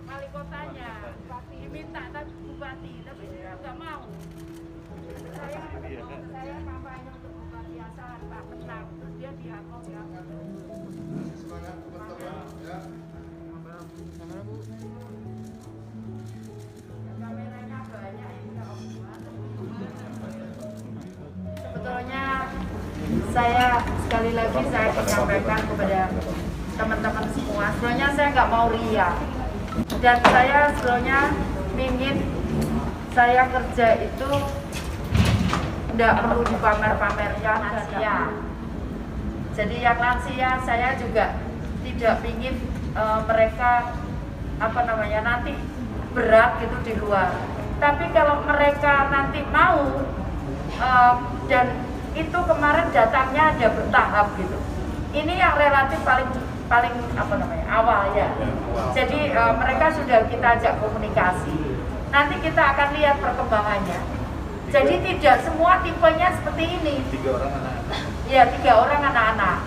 wali kotanya, diminta tapi bupati, tapi dia nggak mau. Saya kampanye untuk bupati asal Pak menang, terus dia diangkut ya. Semangat teman-teman ya. Kamera Bu. Kameranya banyak ini ya Om. Sebetulnya saya sekali lagi saya menyampaikan kepada teman-teman semua, sebenarnya saya nggak mau ria dan saya sebenarnya ingin saya kerja itu tidak perlu dipamer-pamerkan lansia. Jadi yang lansia saya juga tidak ingin mereka nanti berat gitu di luar. Tapi kalau mereka nanti mau dan itu kemarin datangnya ada bertahap gitu. Ini yang relatif paling awal ya. Jadi mereka sudah kita ajak komunikasi. Nanti kita akan lihat perkembangannya. Jadi tidak semua tipenya seperti ini. 3 orang anak-anak. Ya, 3 orang anak-anak.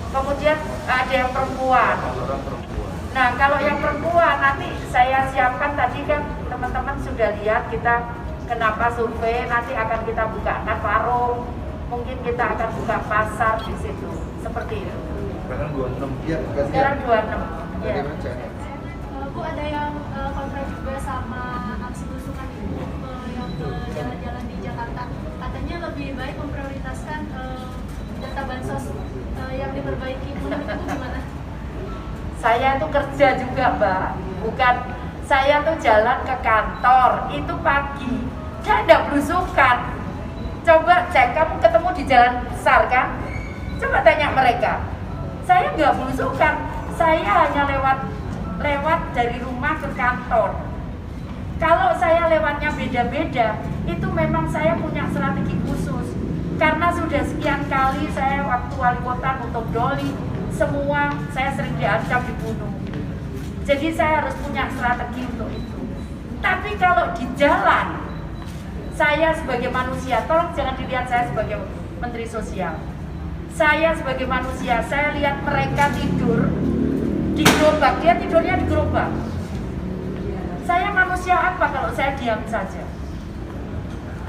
Kemudian ada yang perempuan. 4 orang perempuan. Nah, kalau yang perempuan nanti saya siapkan tadi kan teman-teman sudah lihat kita kenapa survei, nanti akan kita buka warung, mungkin kita akan buka pasar di situ. Seperti itu. Sekarang 26. Iya, Sekarang 26. Ya. Bu, ada yang kontra juga sama aksi belusukan ibu yang ke jalan-jalan di Jakarta. Katanya lebih baik memprioritaskan data bansos yang diperbaiki. Menurut Ibu gimana? Saya tuh kerja juga, Mbak. Bukan saya tuh jalan ke kantor itu pagi. Saya enggak belusukan. Coba cek, kamu ketemu di jalan besar kan? Coba tanya mereka. Saya enggak belusukan. Saya hanya lewat dari rumah ke kantor. Kalau saya lewatnya beda-beda, itu memang saya punya strategi khusus. Karena sudah sekian kali saya waktu wali kota nutup doli, semua saya sering diancam dibunuh. Jadi saya harus punya strategi untuk itu. Tapi kalau di jalan, saya sebagai manusia, tolong jangan dilihat saya sebagai menteri sosial. Saya sebagai manusia, saya lihat mereka tidur di gerobak, dia tidurnya di gerobak. Saya manusia apa kalau saya diam saja?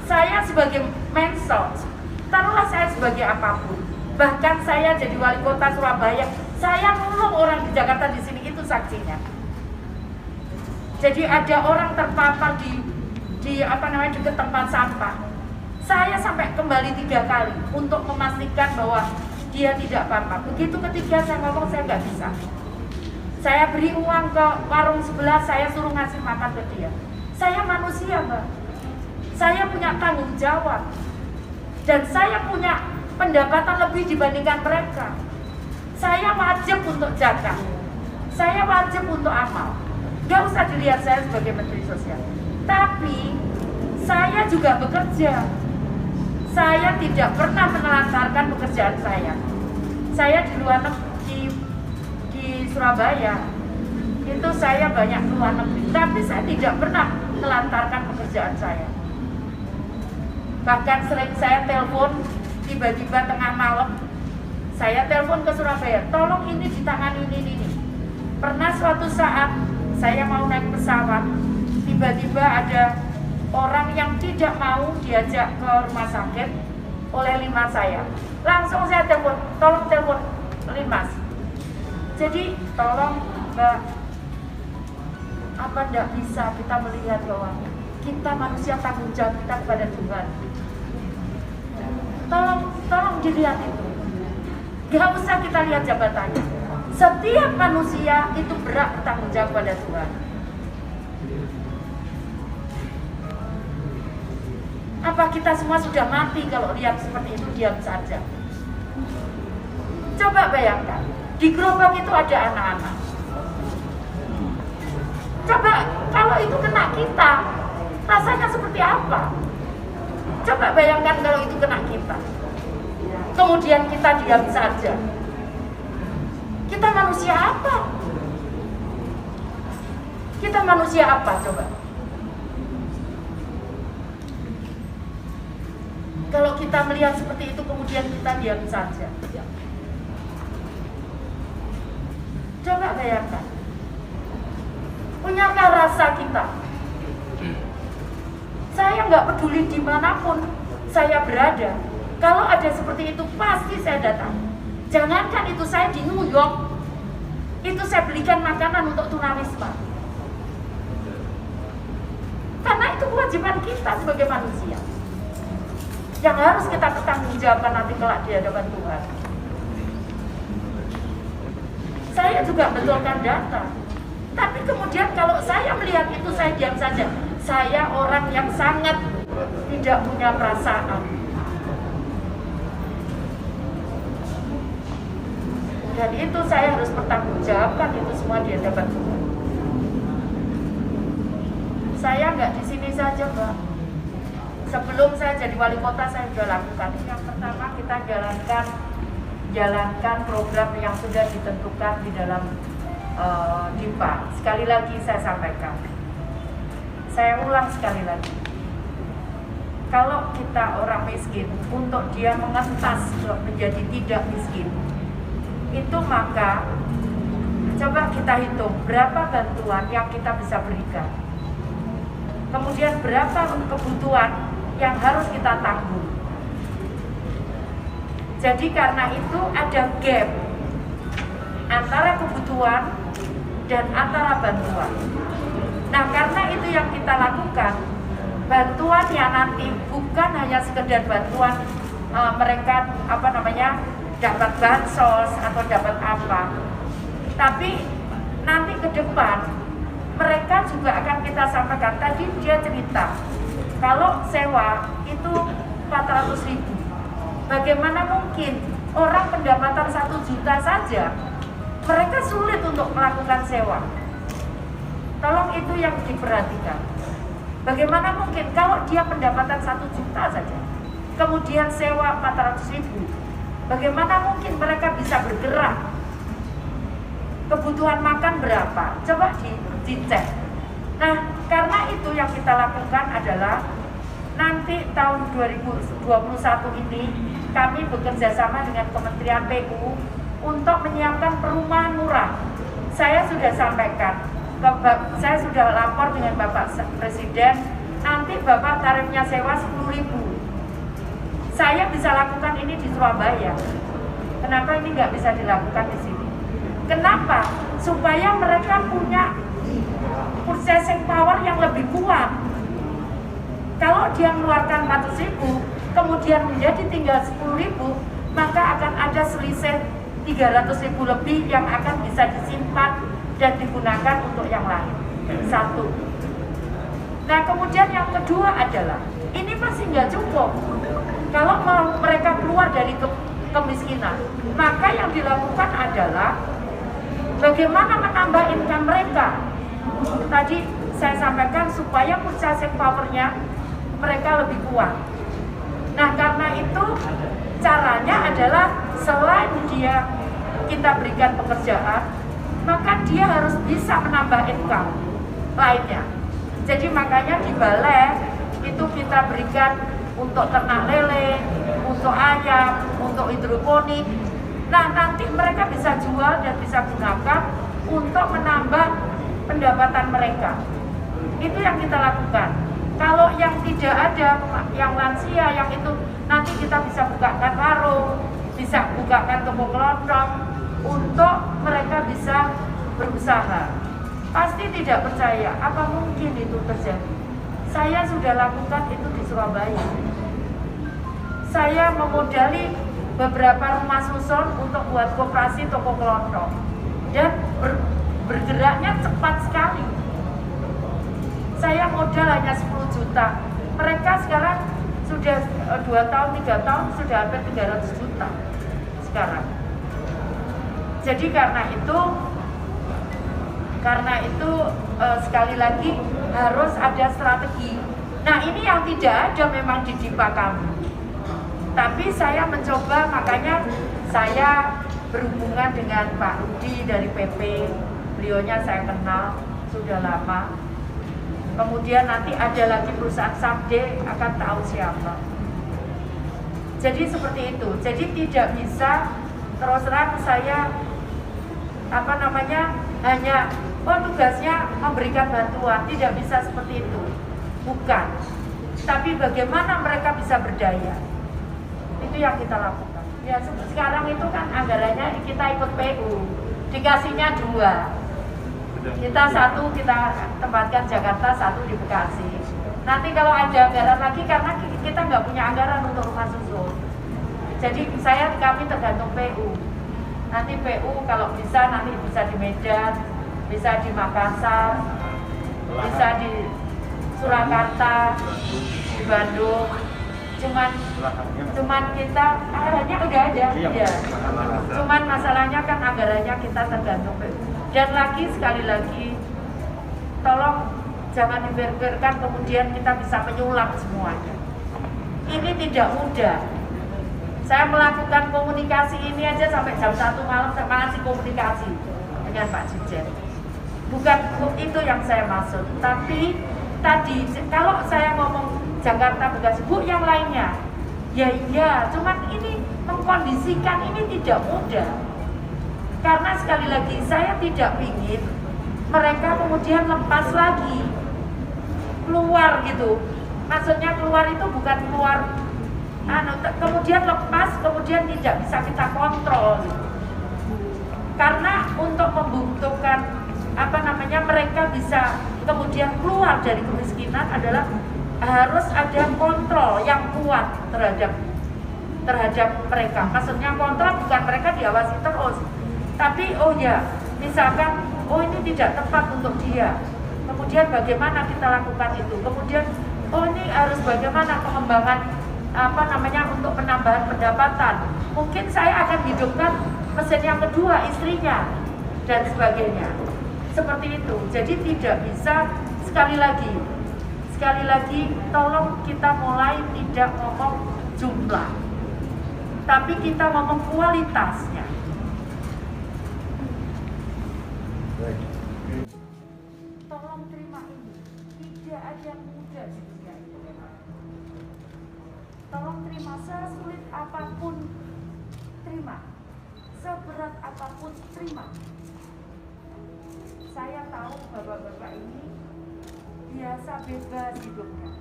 Saya sebagai mensos, taruhlah saya sebagai apapun. Bahkan saya jadi wali kota Surabaya, saya nolong orang di Jakarta di sini, itu saksinya. Jadi ada orang terpapar di dekat tempat sampah. Saya sampai kembali 3 kali untuk memastikan bahwa dia tidak apa-apa. Begitu ketiga saya ngomong saya nggak bisa. Saya beri uang ke warung sebelah, saya suruh ngasih makan ke dia. Saya manusia, Mbak. Saya punya tanggung jawab. Dan saya punya pendapatan lebih dibandingkan mereka. Saya wajib untuk jaga. Saya wajib untuk amal. Gak usah dilihat saya sebagai menteri sosial. Tapi saya juga bekerja. Saya tidak pernah menelantarkan pekerjaan saya. Saya di luar negeri, di Surabaya, itu saya banyak ke luar negeri. Tapi saya tidak pernah menelantarkan pekerjaan saya. Bahkan sering saya telepon, tiba-tiba tengah malam, saya telepon ke Surabaya, tolong ini ditangani ini. Pernah suatu saat, saya mau naik pesawat, tiba-tiba ada orang yang tidak mau diajak ke rumah sakit oleh limas saya. Langsung saya telepon, tolong telepon limas. Jadi tolong Mbak, apa tidak bisa kita melihat bahwa kita manusia tanggung jawab kita kepada Tuhan. Tolong dilihat itu. Gak usah kita lihat jabatannya. Setiap manusia itu berhak bertanggung jawab pada Tuhan. Apa kita semua sudah mati kalau lihat seperti itu diam saja? Coba bayangkan, di gerobak itu ada anak-anak. Coba kalau itu kena kita, rasanya seperti apa? Coba bayangkan kalau itu kena kita. Kemudian kita diam saja. Kita manusia apa? Kita manusia apa coba? Kalau kita melihat seperti itu kemudian kita diam saja. Coba bayangkan. Oh Punyakah rasa kita? Saya nggak peduli dimanapun saya berada. Kalau ada seperti itu pasti saya datang. Jangankan itu saya di New York, itu saya belikan makanan untuk tunawisma. Karena itu kewajiban kita sebagai manusia yang harus kita pertanggungjawabkan nanti kelak di hadapan Tuhan. Saya juga betulkan data. Tapi kemudian kalau saya melihat itu saya diam saja. Saya orang yang sangat tidak punya perasaan. Dan itu saya harus pertanggungjawabkan itu semua di hadapan Tuhan. Saya nggak di sini saja, Mbak. Sebelum saya jadi wali kota saya sudah lakukan. Yang pertama kita jalankan program yang sudah ditentukan di dalam DIPA. Sekali lagi saya sampaikan. Saya ulang sekali lagi. Kalau kita orang miskin, untuk dia mengentas menjadi tidak miskin, itu maka coba kita hitung berapa bantuan yang kita bisa berikan. Kemudian berapa kebutuhan yang harus kita tanggung. Jadi karena itu ada gap antara kebutuhan dan antara bantuan. Nah karena itu yang kita lakukan, bantuan yang nanti bukan hanya sekedar bantuan mereka dapat bansos atau dapat apa, tapi nanti ke depan mereka juga akan kita sampaikan. Tadi dia cerita kalau sewa itu 400.000, bagaimana mungkin orang pendapatan 1 juta saja mereka sulit untuk melakukan sewa. Tolong itu yang diperhatikan. Bagaimana mungkin kalau dia pendapatan 1 juta saja, kemudian sewa 400.000, bagaimana mungkin mereka bisa bergerak? Kebutuhan makan berapa? Coba dicek. Nah, karena itu yang kita lakukan adalah nanti tahun 2021 ini kami bekerja sama dengan Kementerian PU untuk menyiapkan perumahan murah. Saya sudah sampaikan, saya sudah lapor dengan Bapak Presiden, nanti Bapak tarifnya sewa 10.000. Saya bisa lakukan ini di Surabaya. Kenapa ini nggak bisa dilakukan di sini? Kenapa? Supaya mereka punya purchasing power yang lebih kuat. Kalau dia mengeluarkan 400.000, kemudian menjadi tinggal 10.000, maka akan ada selisih 300.000 lebih yang akan bisa disimpan dan digunakan untuk yang lain. Satu. Nah kemudian yang kedua adalah, ini masih nggak cukup. Kalau mau mereka keluar dari kemiskinan, maka yang dilakukan adalah bagaimana menambah income mereka. Tadi saya sampaikan supaya purchasing power-nya mereka lebih kuat. Nah karena itu caranya adalah selain kita berikan pekerjaan, maka dia harus bisa menambah income lainnya. Jadi makanya di balai itu kita berikan untuk ternak lele, untuk ayam, untuk hidroponik. Nah nanti mereka bisa jual dan bisa gunakan untuk menambah pendapatan mereka. Itu yang kita lakukan. Kalau yang tidak ada, yang lansia, yang itu nanti kita bisa bukakan warung, bisa bukakan toko kelontong untuk mereka bisa berusaha. Pasti tidak percaya, apa mungkin itu terjadi? Saya sudah lakukan itu di Surabaya. Saya memodali beberapa rumah susun untuk buat koperasi toko kelontong dan bergeraknya cepat sekali. Saya modal hanya 10 juta. Mereka sekarang sudah 2 tahun, 3 tahun sudah hampir 300 juta sekarang. Jadi karena itu sekali lagi harus ada strategi. Nah ini yang tidak ada memang di DIPA kami. Tapi saya mencoba, makanya saya berhubungan dengan Pak Rudi dari PP. Beliaunya saya kenal sudah lama. Kemudian nanti ada lagi perusahaan Sabde, akan tahu siapa. Jadi seperti itu. Jadi tidak bisa terus terang saya hanya tugasnya memberikan bantuan, tidak bisa seperti itu. Bukan. Tapi bagaimana mereka bisa berdaya. Itu yang kita lakukan. Ya sekarang itu kan anggarannya kita ikut PU. Dikasihnya 2. Kita 1 kita tempatkan Jakarta, 1 di Bekasi. Nanti kalau ada anggaran lagi karena kita nggak punya anggaran untuk rumah susun. Jadi kami tergantung PU. Nanti PU kalau bisa nanti bisa di Medan, bisa di Makassar, bisa di Surakarta, di Bandung. Cuman kita anggarannya udah ada, ya. Cuman masalahnya kan anggarannya kita tergantung PU. Dan sekali lagi, tolong jangan diberberkan kemudian kita bisa menyulap semuanya. Ini tidak mudah. Saya melakukan komunikasi ini aja sampai jam 1 malam, saya masih komunikasi dengan Pak Dirjen. Bukan itu yang saya maksud, tapi tadi kalau saya ngomong Jakarta, Bekasi, Bu yang lainnya, ya iya, cuman ini mengkondisikan ini tidak mudah. Karena sekali lagi saya tidak ingin mereka kemudian lepas lagi, keluar gitu. Maksudnya keluar itu bukan keluar kemudian lepas, kemudian tidak bisa kita kontrol. Karena untuk membutuhkan mereka bisa kemudian keluar dari kemiskinan adalah harus ada kontrol yang kuat terhadap mereka. Maksudnya kontrol bukan mereka diawasi terus, tapi misalkan ini tidak tepat untuk dia. Kemudian bagaimana kita lakukan itu? Kemudian ini harus bagaimana pengembangan untuk penambahan pendapatan. Mungkin saya akan hidupkan mesin yang kedua, istrinya dan sebagainya. Seperti itu. Jadi tidak bisa sekali lagi tolong kita mulai tidak ngomong jumlah. Tapi kita ngomong kualitasnya. Tolong terima ini. Tidak ada yang mudah di dunia ini. Tolong terima, sesulit apapun terima, seberat apapun terima. Saya tahu bapak-bapak ini biasa bebas hidupnya,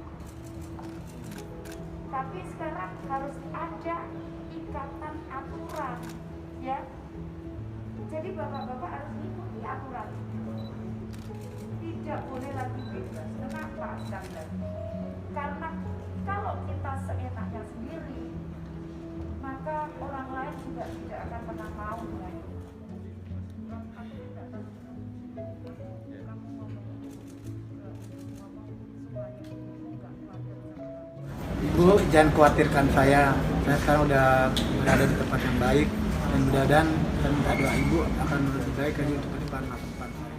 tapi sekarang harus ada ikatan aturan, ya. Jadi bapak-bapak harus ikuti aturan, tidak boleh lagi bebas. Kenapa? Karena kalau kita seenaknya sendiri, maka orang lain juga tidak akan pernah mau dengan itu. Ibu, jangan khawatirkan saya sekarang udah berada di tempat yang baik, dan mudah-mudahan saya minta doa Ibu akan lebih baik lagi untuk ke depan masa depan saya.